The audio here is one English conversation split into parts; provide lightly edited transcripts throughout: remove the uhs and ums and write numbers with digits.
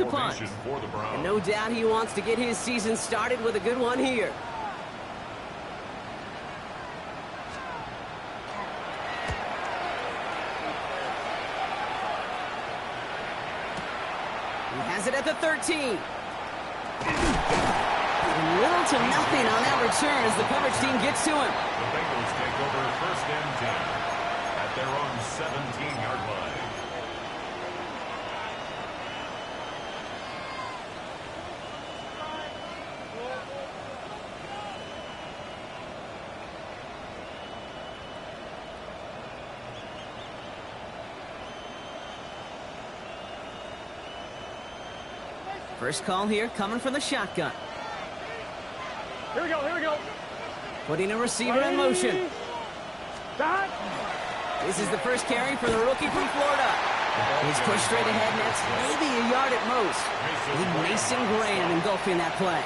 punt. For the Browns. And no doubt he wants to get his season started with a good one here. He has it at the 13. Little to nothing on that return as the coverage team gets to him. The Bengals take over first and 10 at their own 17-yard line. First call here coming from the shotgun. Here we go, here we go. Putting a receiver in motion. Stop. This is the first carry for the rookie from Florida. He's pushed straight ahead, and that's maybe a yard at most. Big Mason Graham engulfing that play.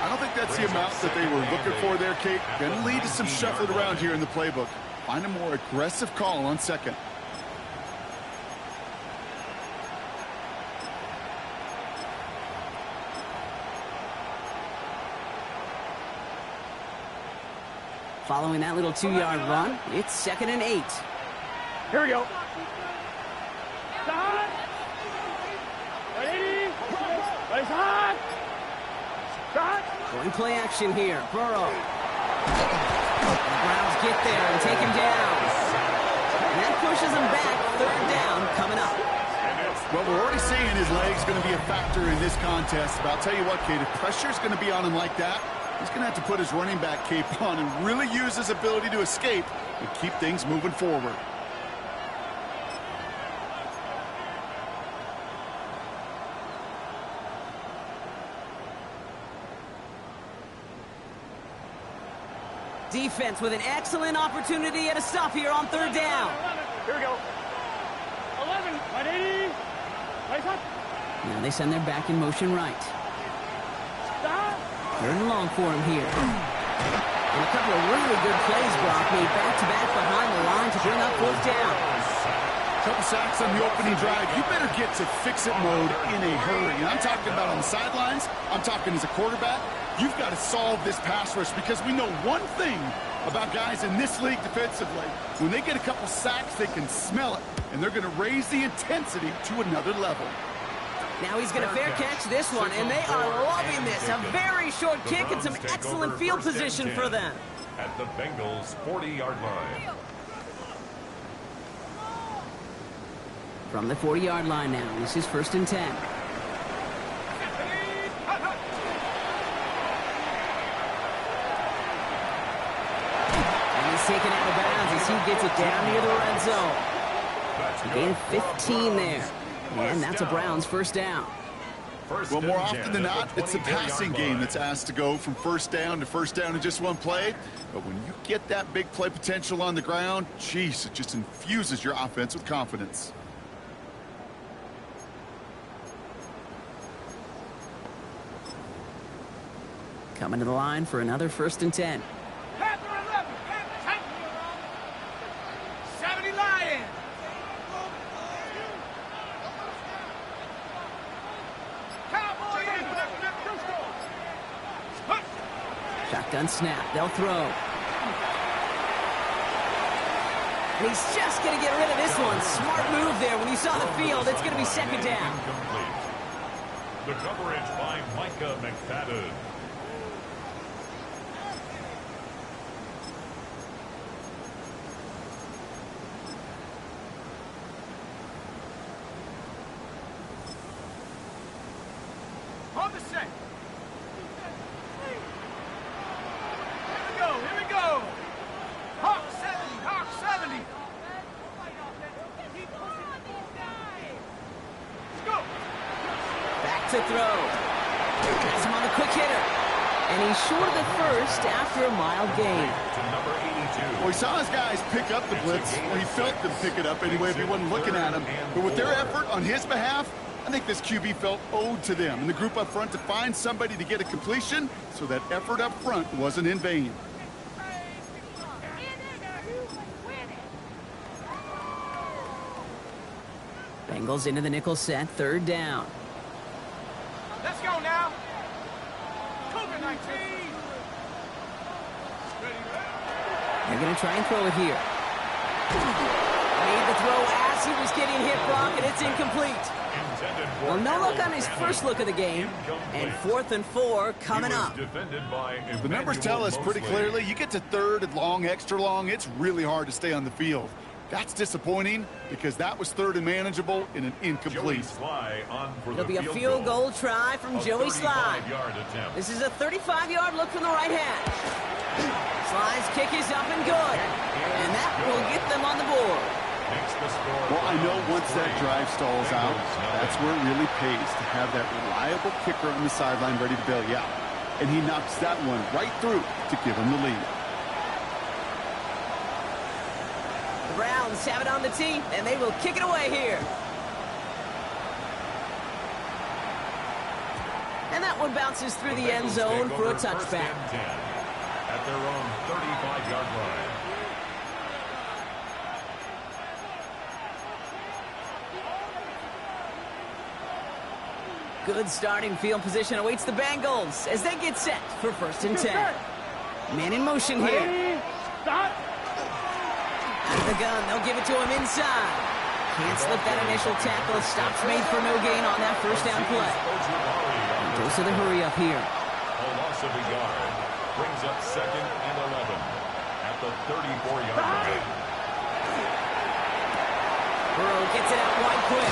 I don't think that's the amount that they were looking for there, Kate. Going to lead to some shuffling around here in the playbook. Find a more aggressive call on second. Following that little 2-yard run, it's 2nd and 8. Here we go. Stop. Ready. Place hot. Stop. Going play action here. Burrow. The Browns get there and take him down. And that pushes him back. 3rd down coming up. Well, we're already seeing his legs going to be a factor in this contest. But I'll tell you what, Kate, if pressure's going to be on him like that, he's going to have to put his running back cape on and really use his ability to escape and keep things moving forward. Defense with an excellent opportunity at a stop here on 3rd down. Here we go. 11. 180. Place hot. Now they send their back in motion right. Stop. 3rd and long for him here. And a couple of really good plays, Brock, made back-to-back behind the line to bring up 4th down. Couple sacks on the opening drive. You better get to fix-it mode in a hurry. And I'm talking about on the sidelines. I'm talking as a quarterback. You've got to solve this pass rush because we know one thing about guys in this league defensively. When they get a couple sacks, they can smell it. And they're going to raise the intensity to another level. Now he's going to fair catch this one, and they are loving this. A very short kick and some excellent field position for them. At the Bengals' 40-yard line. From the 40-yard line now, this is 1st and 10. And he's taken out of bounds as he gets it down near the red zone. A gain of 15 there. And that's a Browns 1st down. Well, more often than not, it's the passing game that's asked to go from 1st down to 1st down in just one play. But when you get that big play potential on the ground, geez, it just infuses your offense with confidence. Coming to the line for another 1st and 10. Panther 11. 70 Lions. Shotgun snap. They'll throw. And he's just going to get rid of this one. Smart move there. When you saw the field, it's going to be 2nd down. Incomplete. The coverage by Micah McFadden. On the set. Here we go. Hawk 70, Hawk 70. Let's go. Back to throw. Has him on the quick hitter. And he's short of the 1st after a mild gain. To number 82. Well, he saw his guys pick up the blitz. Well, he felt them pick it up anyway if he wasn't looking at him. But with their effort on his behalf, I think this QB felt owed to them and the group up front to find somebody to get a completion so that effort up front wasn't in vain. Bengals into the nickel set, 3rd down. Let's go now. Cougar 19. They're going to try and throw it here. Made the throw as he was getting hit, Brock, and it's incomplete. Well, no luck on his first look of the game. And 4th and 4 coming up. The numbers tell us pretty clearly, you get to 3rd and long, extra long, it's really hard to stay on the field. That's disappointing because that was 3rd and manageable in an incomplete. It'll be a field goal try from Joey Sly. This is a 35-yard look from the right hash. Sly's kick is up and good. And that will get them on the board. Well, I know once that drive stalls out, that's where it really pays to have that reliable kicker on the sideline ready to bail you out. And he knocks that one right through to give him the lead. The Browns have it on the tee, and they will kick it away here. And that one bounces through the end zone for a touchback. At their own 35-yard line. Good starting field position awaits the Bengals as they get set for 1st and 10. Man in motion here. Stop. Out of the gun, they'll give it to him inside. Can't slip that initial tackle. Stops made for no gain on that first down play. Goes to the hurry up here. A loss of a yard brings up 2nd and 11 at the 34-yard line. Burrow gets it out wide quick.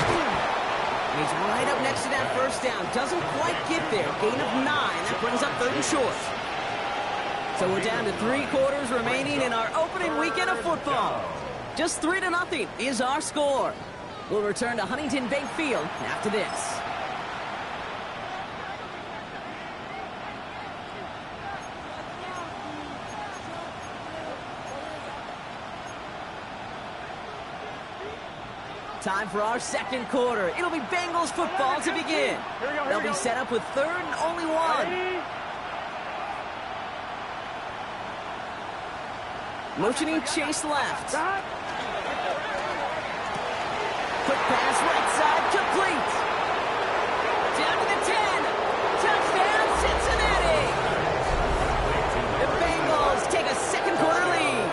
He's right up next to that first down. Doesn't quite get there. Gain of 9. That brings up 3rd and short. So we're down to 3 quarters remaining in our opening weekend of football. Just 3-0 is our score. We'll return to Huntington Bank Field after this. Time for our 2nd quarter. It'll be Bengals football to begin. They'll be set up with 3rd and only 1. Motioning Chase left. Quick pass right side, complete. Down to the 10. Touchdown, Cincinnati. The Bengals take a 2nd quarter lead.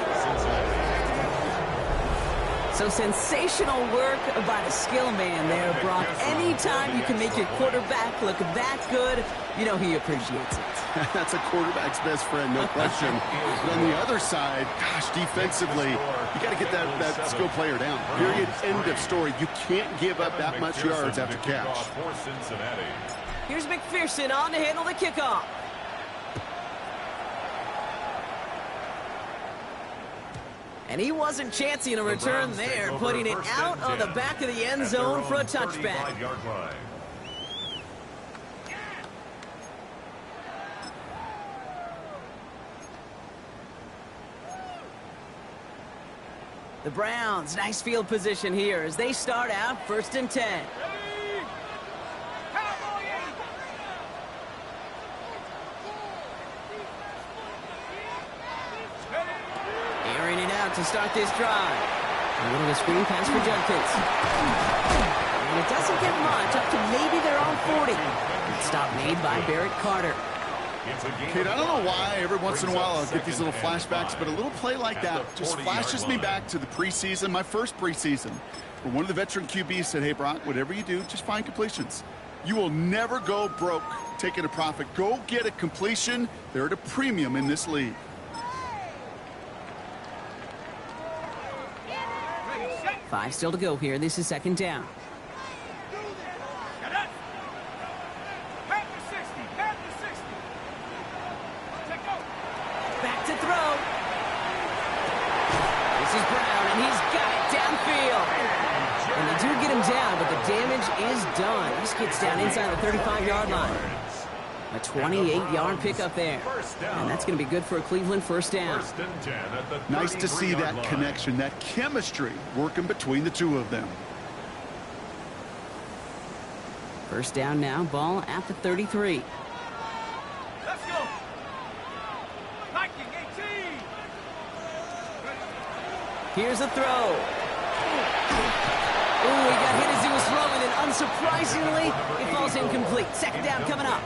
So sensational work by the skill man there, Brock. Anytime you can make your quarterback look that good, you know he appreciates it. That's a quarterback's best friend, no question. But on the other side, gosh, defensively, you got to get that skill player down. Period. End of story. You can't give up that much yards after catch. Here's McPherson on to handle the kickoff. And he wasn't chancing a return there, putting it out on the back of the end zone for a touchback. The Browns, nice field position here as they start out 1st and 10. Airing it out to start this drive. A little screen pass for Judkins. And it doesn't get much, up to maybe their own 40. Stop made by Barrett Carter. Kate, I don't know why every once in a while I'll get these little flashbacks, but a little play like that just flashes me back to the preseason, my first preseason, where one of the veteran QBs said, hey, Brock, whatever you do, just find completions. You will never go broke taking a profit. Go get a completion. They're at a premium in this league. Five still to go here. This is 2nd down. Back to throw. This is Brown, and he's got it downfield. And they do get him down, but the damage is done. This gets down inside the 35-yard line. A 28-yard pickup there. And that's going to be good for a Cleveland 1st down. Nice to see that connection, that chemistry working between the two of them. 1st down now, ball at the 33. Let's go. Viking 18. Here's a throw. Ooh, he got hit as he was throwing and surprisingly, it falls incomplete. Second down coming up.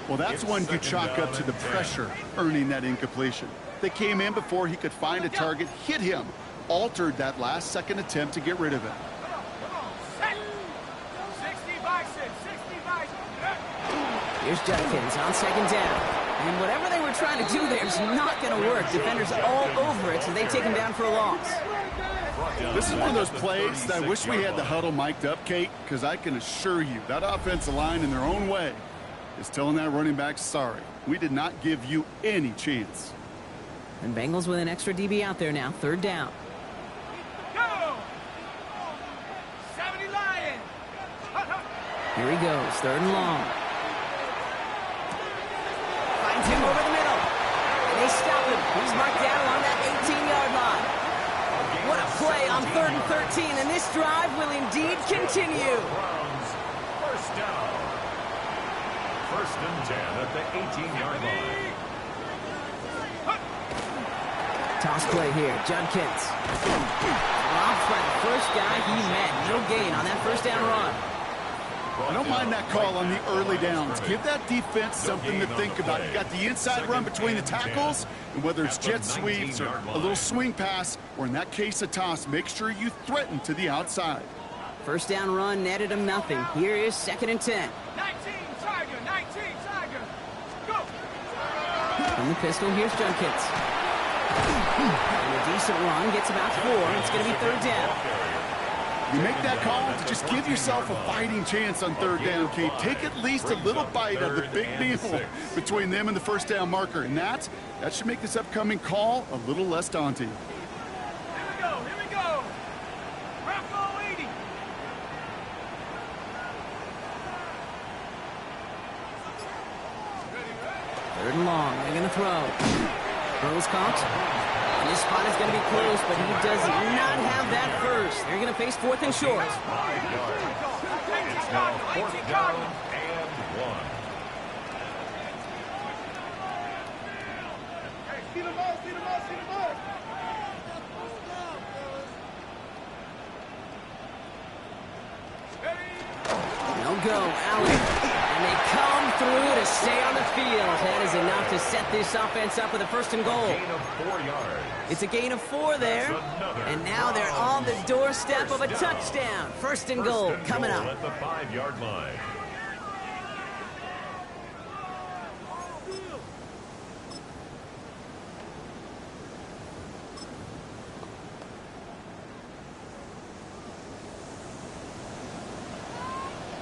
Well, that's one you chalk up to the pressure earning that incompletion. They came in before he could find a target, hit him, altered that last-second attempt to get rid of it. Here's Judkins on second down. And whatever they were trying to do there is not going to work. Defenders all over it, so they take him down for a loss. This is one of those plays that I wish we had the huddle mic'd up, Kate, because I can assure you that offensive line in their own way is telling that running back, sorry, we did not give you any chance. And Bengals with an extra DB out there now. Third down. Go! 70 Lions! Here he goes. Third and long. Finds him over the middle. And they stop him. He's marked down along that 18-yard line. What a play on 3rd and 13. And this drive will indeed continue. First down. First and 10 at the 18-yard line. Toss play here. Judkins. Dropped by the first guy he met. No gain on that first down run. I don't mind that call on the early downs. Give that defense something to think about. You got the inside run between the tackles, and whether it's jet sweeps or a little swing pass, or in that case a toss, make sure you threaten to the outside. First down run netted him nothing. Here is 2nd and 10. 19 Tiger, 19 Tiger. Go! From the pistol, here's Judkins. And a decent run, gets about 4. It's going to be 3rd down. You make that call to just give yourself a fighting chance on 3rd down, Kate. Take at least a little bite of the big deal between them and the first down marker. And that should make this upcoming call a little less daunting. Here we go, here we go. Bravo 80. Third and long. They're going to throw. Throws caught. And this spot is going to be close, but he does not have that first. They're going to face 4th and short. 5 yards. It's now 4th down and 1. Hey, see the ball, see the ball, see the ball. No go, Allen. And they come through to stay on the field. That is enough to set this offense up with a 1st and goal. Gain of 4 yards. It's a gain of 4 there. And now they're on the doorstep of a touchdown. 1st and goal coming up. At the 5-yard line.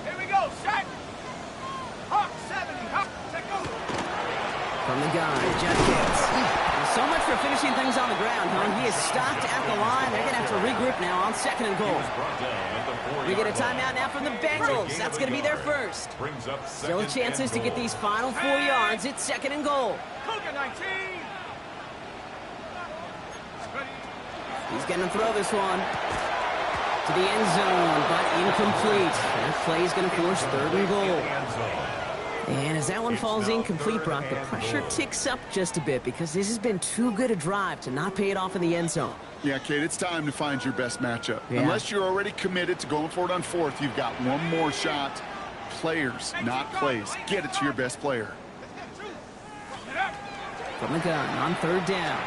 Here we go, set. Hawk 70, Hawk, take over. From the gun, Judkins. So much for finishing things on the ground, huh? He is stopped at the line. They're going to have to regroup now on 2nd and goal. We get a timeout now from the Bengals. That's going to be their first. Still chances to get these final 4 yards. It's 2nd and goal. Cougar 19. He's going to throw this one to the end zone, but incomplete. That play is going to force 3rd and goal. And as that one falls incomplete, Brock, the pressure ticks up just a bit because this has been too good a drive to not pay it off in the end zone. Yeah, Kate, it's time to find your best matchup. Yeah. Unless you're already committed to going for it on 4th, you've got one more shot. Players, not plays. Get it to your best player. From the gun on 3rd down.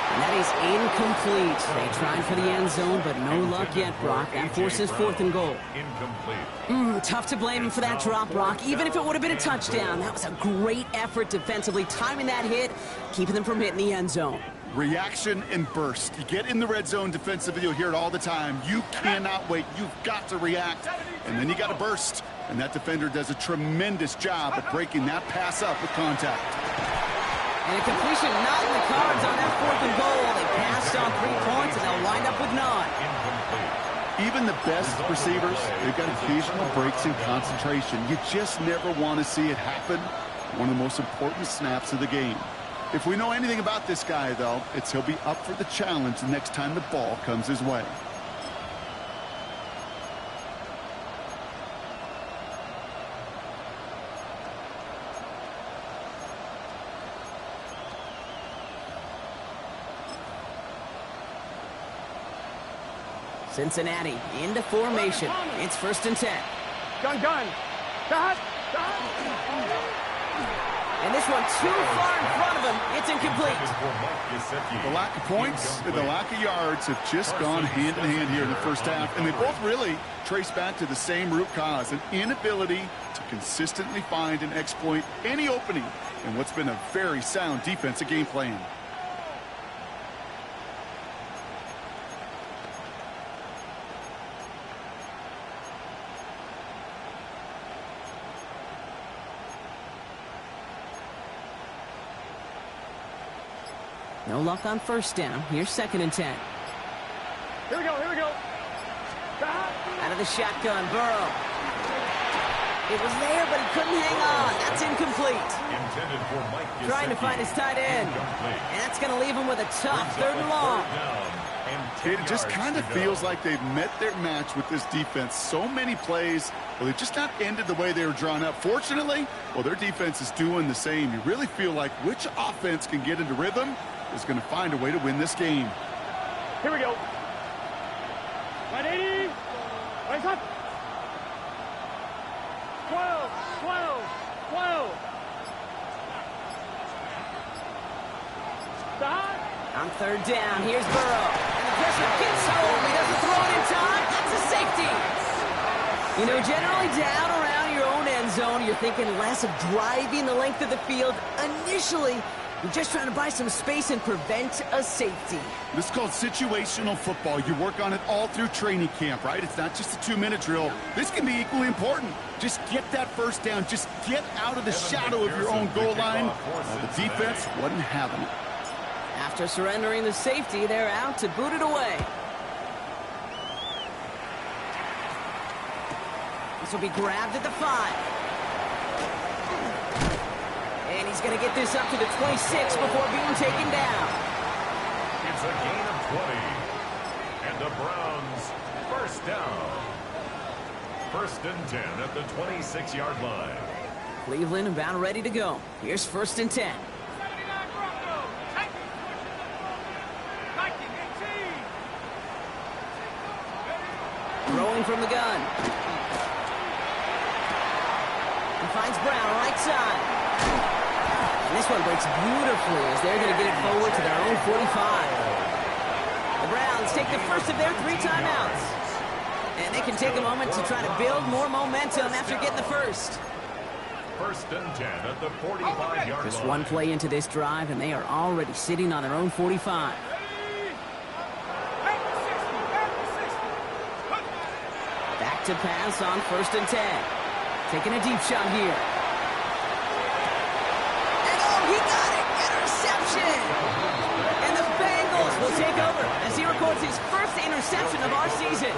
And that is incomplete. They tried for the end zone, but no luck yet, Brock. That forces 4th and goal. Incomplete. Tough to blame him for that drop, Brock. Even if it would have been a touchdown, that was a great effort defensively, timing that hit, keeping them from hitting the end zone. Reaction and burst. You get in the red zone defensively, you'll hear it all the time. You cannot wait. You've got to react, and then you got to burst. And that defender does a tremendous job of breaking that pass up with contact. And a completion not in the cards on that 4th and goal. They passed on 3 points, and they'll wind up with none. Even the best receivers, they've got occasional breaks in concentration. You just never want to see it happen. One of the most important snaps of the game. If we know anything about this guy, though, it's he'll be up for the challenge the next time the ball comes his way. Cincinnati into formation. It's 1st and 10. Gun. Dot. And this one too far in front of him. It's incomplete. The lack of points and the lack of yards have just gone hand in hand here in the first half. And they both really trace back to the same root cause, an inability to consistently find and exploit any opening in what's been a very sound defensive game plan. No luck on 1st down. Here's 2nd and 10. Here we go. Out of the shotgun, Burrow. It was there, but he couldn't hang on. That's incomplete. Intended for Mike Gesicki. Trying to find his tight end. And that's going to leave him with a tough 3rd and long. It just kind of feels like they've met their match with this defense. So many plays, well, they've just not ended the way they were drawn up. Fortunately, well, their defense is doing the same. You really feel like which offense can get into rhythm is going to find a way to win this game. Here we go. 180. Rise up. 12. Dot. On 3rd down, here's Burrow. And the pressure gets home. He doesn't throw it in time. That's a safety. You know, generally down around your own end zone, you're thinking less of driving the length of the field. Initially, you're just trying to buy some space and prevent a safety. This is called situational football. You work on it all through training camp, right? It's not just a 2-minute drill. This can be equally important. Just get that 1st down. Just get out of the shadow of your own goal line. The defense wasn't having it. After surrendering the safety, they're out to boot it away. This will be grabbed at the 5. And he's going to get this up to the 26 before being taken down. It's a gain of 20. And the Browns, 1st down. 1st and 10 at the 26-yard line. Cleveland about ready to go. Here's 1st and 10. Throwing from the gun. He finds Brown right side. And this one breaks beautifully as they're going to get it forward to their own 45. The Browns take the first of their 3 timeouts. And they can take a moment to try to build more momentum after getting the first. 1st and 10 at the 45-yard line. Just one play into this drive, and they are already sitting on their own 45. Back to pass on 1st and 10. Taking a deep shot here. And oh, he got it! Interception! And the Bengals will take over as he records his first interception of our season.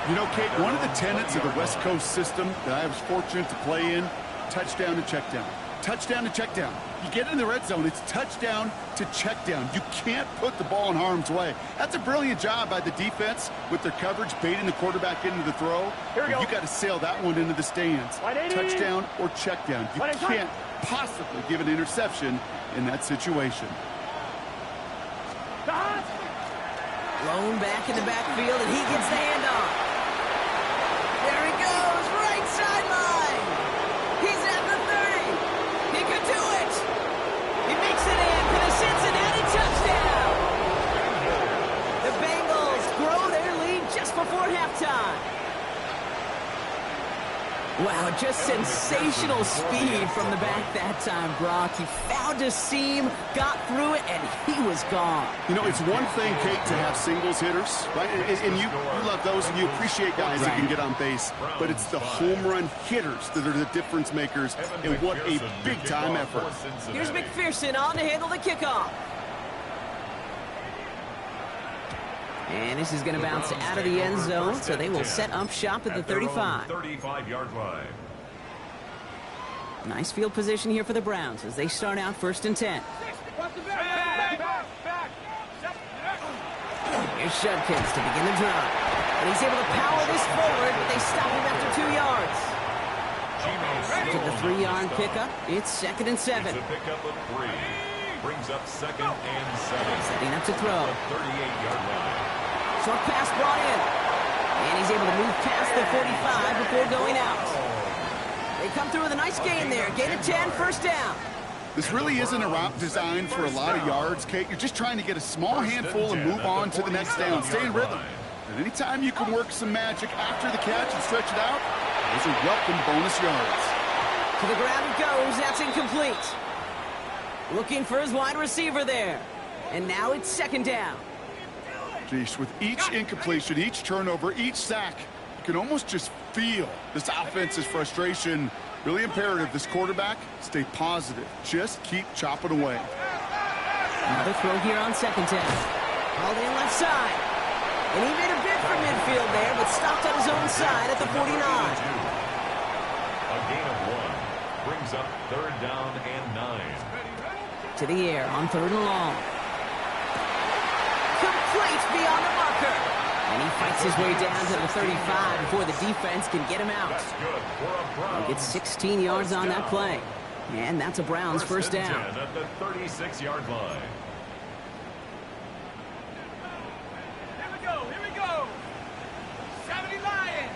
You know, Kate, one of the tenets of the West Coast system that I was fortunate to play in, touchdown to check down. Touchdown to check down. You get in the red zone, it's touchdown to check down. You can't put the ball in harm's way. That's a brilliant job by the defense with their coverage, baiting the quarterback into the throw. Here we go. You got to sail that one into the stands. 180. Touchdown or check down. You can't possibly give an interception in that situation. Blown back in the backfield, and he gets the handoff. There he goes, right sideline. He's at the 30. He could do it. He makes it in for the Cincinnati touchdown. The Bengals grow their lead just before halftime. Wow, just sensational speed from the back that time, Brock. He found a seam, got through it, and he was gone. You know, it's one thing, Kate, to have singles hitters, right? And you love those, and you appreciate guys that can get on base. But it's the home run hitters that are the difference makers, and what a big-time effort. Here's McPherson on to handle the kickoff. And this is going to bounce out of the end zone, so they will set up shop at the 35. 35-yard line. Nice field position here for the Browns as they start out 1st and 10. Here's Judkins to begin the drive. And he's able to power this forward, but they stop him after 2 yards. To the 3-yard pickup, it's 2nd and 7. It's a pickup of 3. Brings up 2nd and 7. Setting up to throw. 38-yard line. Short pass brought in. And he's able to move past the 45 before going out. They come through with a nice gain there. Gain of 10, first down. This really isn't a route designed for a lot of yards, Kate. You're just trying to get a small handful and move on to the next down. Stay in rhythm. And anytime you can work some magic after the catch and stretch it out, those are welcome bonus yards. To the ground it goes. That's incomplete. Looking for his wide receiver there. And now it's second down. Geez, with each incompletion, each turnover, each sack, you can almost just feel this offense's frustration. Really imperative this quarterback stay positive. Just keep chopping away. Another throw here on second down. Hauled in left side. And he made a bid for midfield there, but stopped on his own side at the 49. A gain of 1 brings up third down and 9. To the air on third and long. Complete beyond the marker. And he fights his way down to the 35 before the defense can get him out. That's good for a Browns. He gets 16 yards on that play. And that's a Browns first down. At the 36-yard line. Here we go. 70 Lions.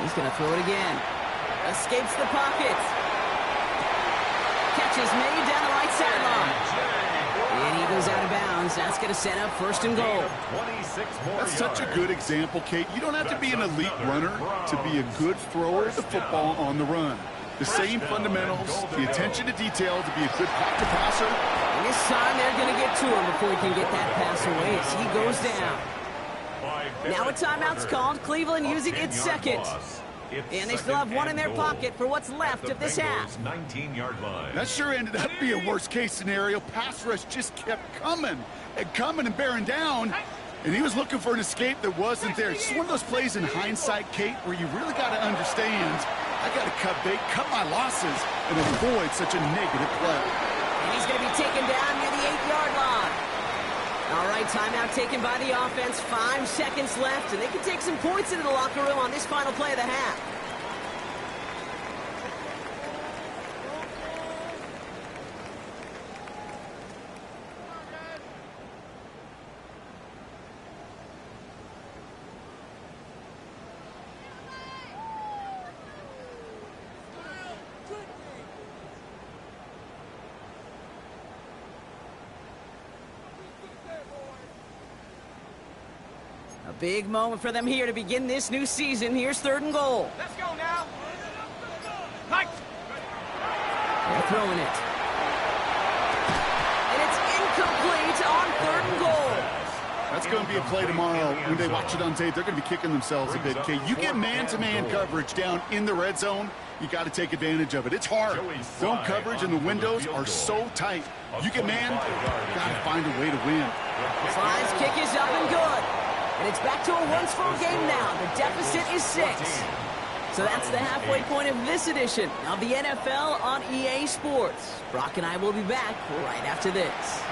He's going to throw it again. Escapes the pocket. Catch is made down the right sideline. And he goes out of bounds. That's going to set up first and goal. That's such a good example, Kate. You don't have to be an elite runner to be a good thrower of the football on the run. The same fundamentals, the attention to detail to be a good pocket passer. And this time they're going to get to him before he can get that pass away as he goes down. Now a timeout's called. Cleveland using its second. And they still have one in their pocket for what's left of this half. 19-yard line. That sure ended up being a worst-case scenario. Pass rush just kept coming and bearing down. And he was looking for an escape that wasn't there. It's just one of those plays in hindsight, Kate, where you really got to understand, I got to cut bait, cut my losses, and avoid such a negative play. And he's going to be taken down near the 8-yard line. All right, timeout taken by the offense. 5 seconds left, and they can take some points into the locker room on this final play of the half. A big moment for them here to begin this new season. Here's third and goal. Let's go now. Mike. They're throwing it. And it's incomplete on third and goal. That's going to be a play tomorrow. When they watch it on tape, they're going to be kicking themselves a bit. Okay, you get man-to-man coverage down in the red zone, you got to take advantage of it. It's hard. Zone coverage and the windows are so tight. You get man, you got to find a way to win. Slide's kick is up and good. And it's back to a one-score game now. The deficit is 6. So that's the halfway point of this edition of the NFL on EA Sports. Brock and I will be back right after this.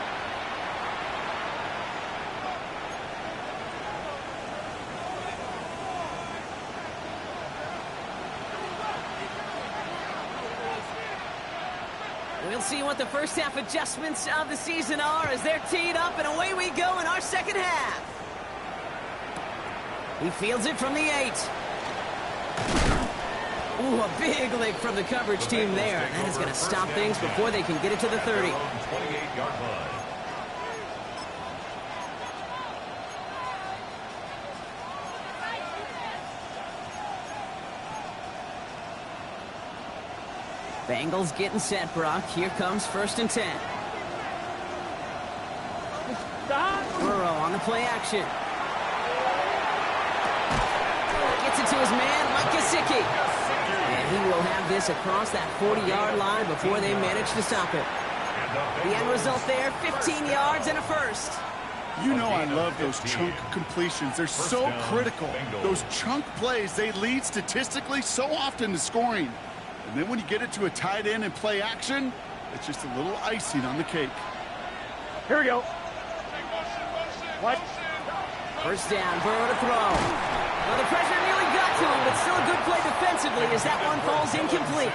We'll see what the first half adjustments of the season are as they're teed up, and away we go in our second half. He fields it from the 8. Ooh, a big lick from the coverage team there. And that is going to stop things before they can get it to the 30. 28-yard line. Bengals getting set, Brock. Here comes first and 10. Burrow on the play action. Gets it to his man, Mike Gesicki. And he will have this across that 40-yard line before they manage to stop it. The end result there, 15 yards and a first. You know I love those chunk completions. They're so critical. Those chunk plays, they lead statistically so often to scoring. And then when you get it to a tight end and play action, it's just a little icing on the cake. Here we go. What? First down, Burrow to throw. Well, the pressure nearly got to him, but still a good play defensively as that one falls incomplete.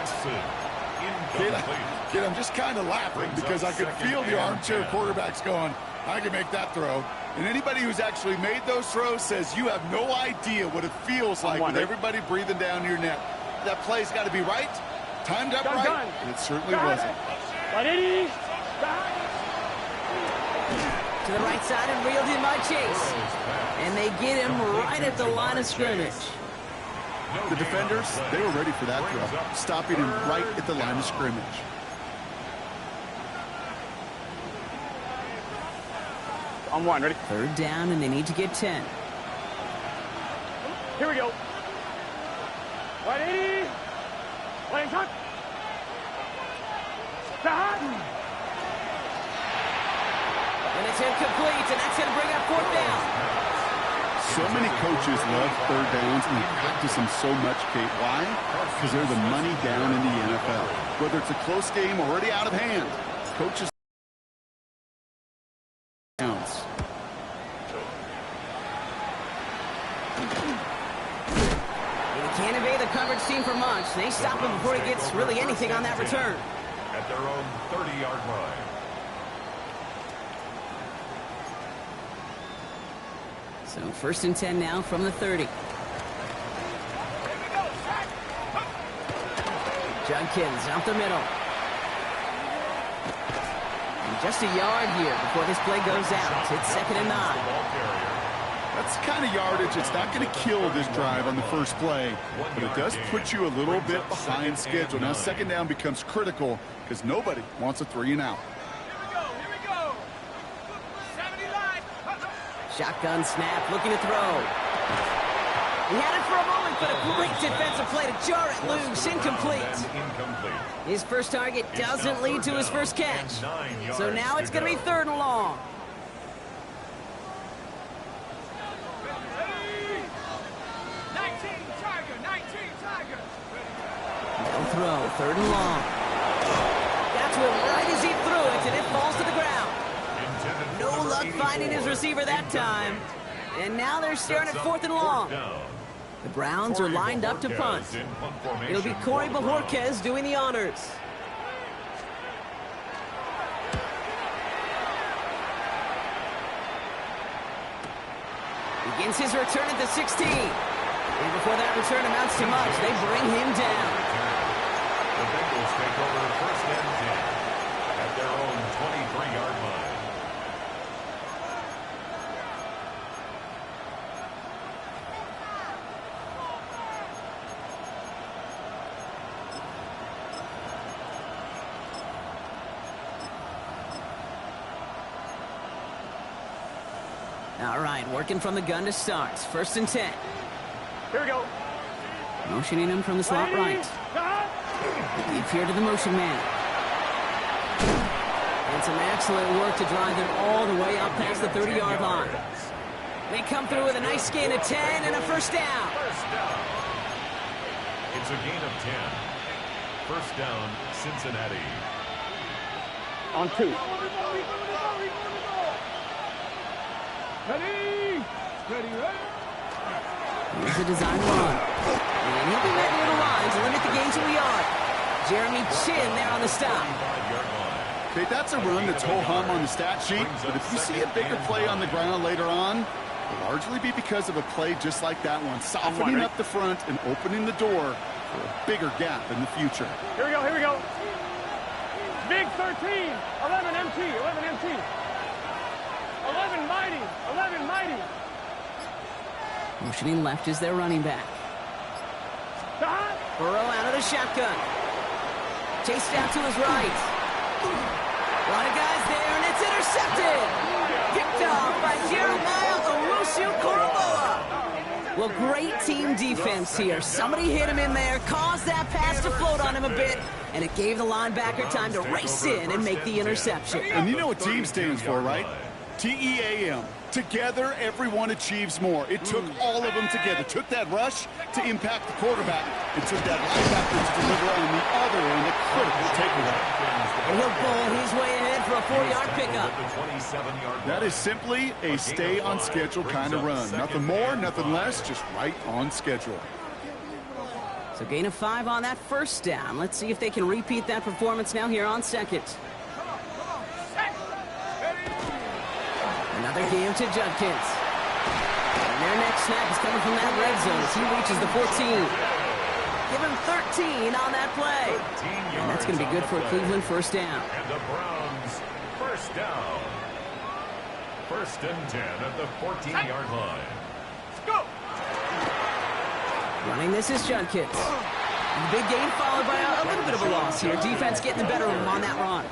Kid, I'm just kind of laughing because I could feel the armchair quarterbacks going, I can make that throw. And anybody who's actually made those throws says you have no idea what it feels like with everybody breathing down your neck. That play's got to be right, timed up right, and it certainly wasn't. To the right side and reeled in by Chase. And they get him right at the line of scrimmage. The defenders, they were ready for that throw, stopping him right at the line of scrimmage. On one, ready? Third down, and they need to get 10. Here we go. 180. Playing tuck. And it's incomplete, and that's going to bring up fourth down. So many coaches love third downs, and they practice them so much, Kate. Why? Because they're the money down in the NFL. Whether it's a close game already out of hand, coaches downs. He can't evade the coverage team for much. They stop him before he gets really anything on that return. At their own 30-yard line. So first and 10 now from the 30. Judkins out the middle. And just a yard here before this play goes out. It's 2nd and 9. That's the kind of yardage. It's not going to kill this drive on the first play, but it does put you a little bit behind schedule. Now 2nd down becomes critical because nobody wants a 3 and out. Shotgun snap, looking to throw. He had it for a moment, but a great defensive play to jar it loose. Incomplete. His first target doesn't lead to his first catch. So now it's going to be 3rd and long. No throw, 3rd and long. That's one right as he threw it, and it falls to the ground. No luck finding his receiver that time. And now they're staring at 4th and long. The Browns are lined up to punt. It'll be Corey Bajorquez doing the honors. Begins his return at the 16. And before that return amounts to much, they bring him down. The Bengals take over 1st and 10 at their own 23-yard line. All right, working from the gun to start. 1st and 10. Here we go. Motioning him from the slot right. Deep here to the motion man. And some excellent work to drive them all the way up past the 30-yard line. They come through with a nice gain of 10 and a 1st down. It's a gain of 10. 1st down, Cincinnati. On 2. Ready? Here's a design run. And he'll be met near the line to limit the gain to a yard. Jeremy Chin there on the stop. Okay, that's a run that's ho-hum on the stat sheet, but if you see a bigger play on the ground later on, it'll largely be because of a play just like that one, softening up the front and opening the door for a bigger gap in the future. Here we go, here we go. Big 13, 11 MT, 11 MT. 11 mighty, 11 mighty. Motioning left is their running back. Burrow out of the shotgun. Chased out to his right. A lot of guys there, and it's intercepted. Picked off by Jeremiah Owusu-Koramoah. Well, great team defense here. Somebody hit him in there, caused that pass to float on him a bit, and it gave the linebacker time to race in and make the interception. And you know what team stands for, right? T-E-A-M. Together, everyone achieves more. It took all of them together. Took that rush to impact the quarterback and took that linebacker to deliver on the other end, a critical takeaway. And he'll bowl his way ahead for a 4-yard pickup. That is simply a stay-on-schedule kind of run. Nothing more, nothing less, just right on schedule. So gain of 5 on that 1st down. Let's see if they can repeat that performance now here on 2nd. Another game to Judkins. And their next snap is coming from that red zone as he reaches the 14. Give him 13 on that play. And that's going to be good for a Cleveland first down. And the Browns first down. First and 10 at the 14-yard line. Let's go. Running this is Judkins. Big gain followed by a little bit of a loss here. Defense getting the better of him on that run.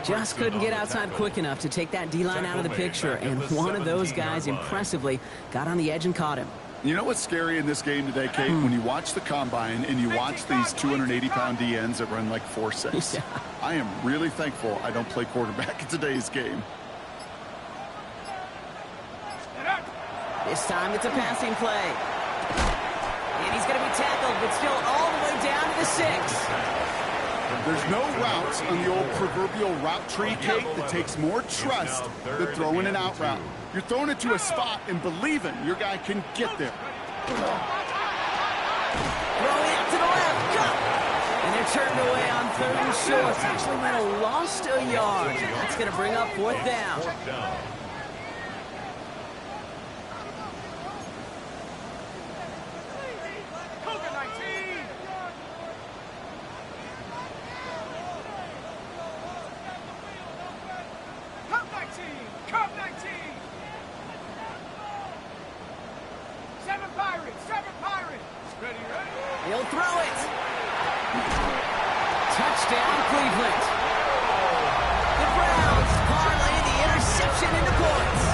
Just couldn't get outside quick enough to take that D-line out of the picture, and one of those guys impressively got on the edge and caught him. You know what's scary in this game today, Kate? When you watch the combine and you watch these 280-pound DNs that run like 4.6. Yeah. I am really thankful I don't play quarterback in today's game. This time it's a passing play. And he's going to be tackled, but still all the way down to the 6. There's no routes on the old proverbial route tree, Kate, that takes more trust than throwing an out route. You're throwing it to a spot and believing your guy can get there. Throwing it to the left. Go! And they're turned away on 3rd and short. Actually might have lost a yard. That's going to bring up 4th down. He'll throw it. Touchdown, Cleveland. The Browns parlay the interception into points.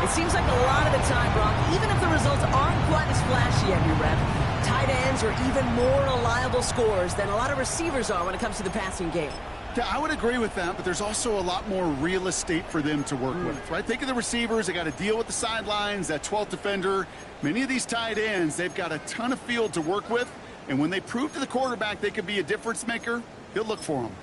It seems like a lot of the time, Brock, even if the results aren't quite as flashy every rep, tight ends are even more reliable scorers than a lot of receivers are when it comes to the passing game. Yeah, I would agree with that, but there's also a lot more real estate for them to work with, right? Think of the receivers. They got to deal with the sidelines, that 12th defender. Many of these tight ends, they've got a ton of field to work with, and when they prove to the quarterback they could be a difference maker, he'll look for them.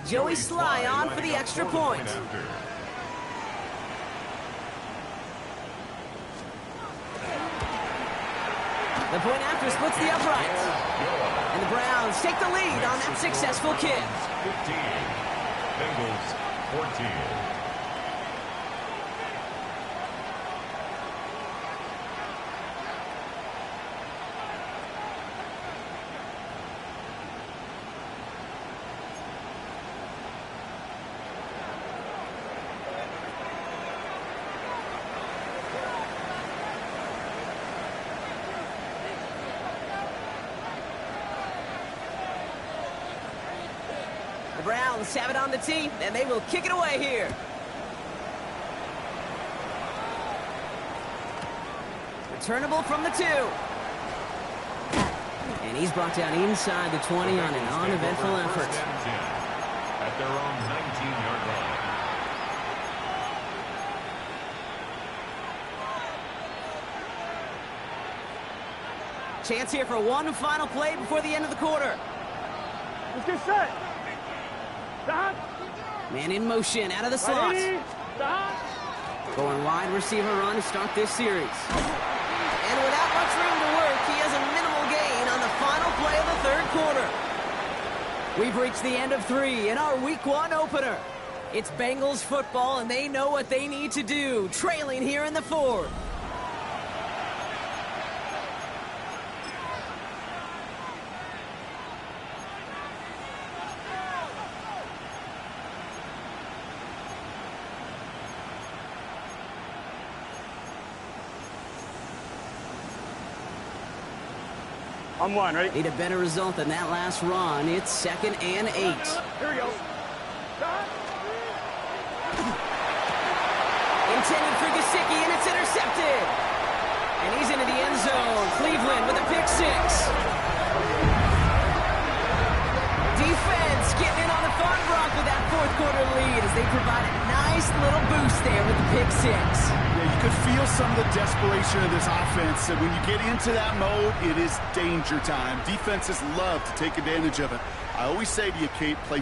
Joey Sly on for the extra point. The point after splits the uprights. And the Browns take the lead on that successful kick. 15. Bengals 14. The Browns have it on the tee, and they will kick it away here. Returnable from the 2. And he's brought down inside the 20 on an uneventful effort. At their own 19-yard line. Chance here for one final play before the end of the quarter. Let's get set. Stop. Man in motion out of the slot. Stop. Going wide receiver run to start this series. And without much room to work, he has a minimal gain on the final play of the 3rd quarter. We've reached the end of 3 in our Week 1 opener. It's Bengals football, and they know what they need to do, trailing here in the 4th. I'm 1, ready? Need a better result than that last run. It's 2nd and 8. Here we go. Stop. Intended for Gesicki, and it's intercepted. And he's into the end zone. Cleveland with a pick 6. Defense getting in on the fun, Brock, with that 4th quarter lead as they provide a nice little boost there with the pick 6. Yeah, you could feel some of the desperation of this offense. And when you get into that mode, it is danger time. Defenses love to take advantage of it. I always say to you, Kate, play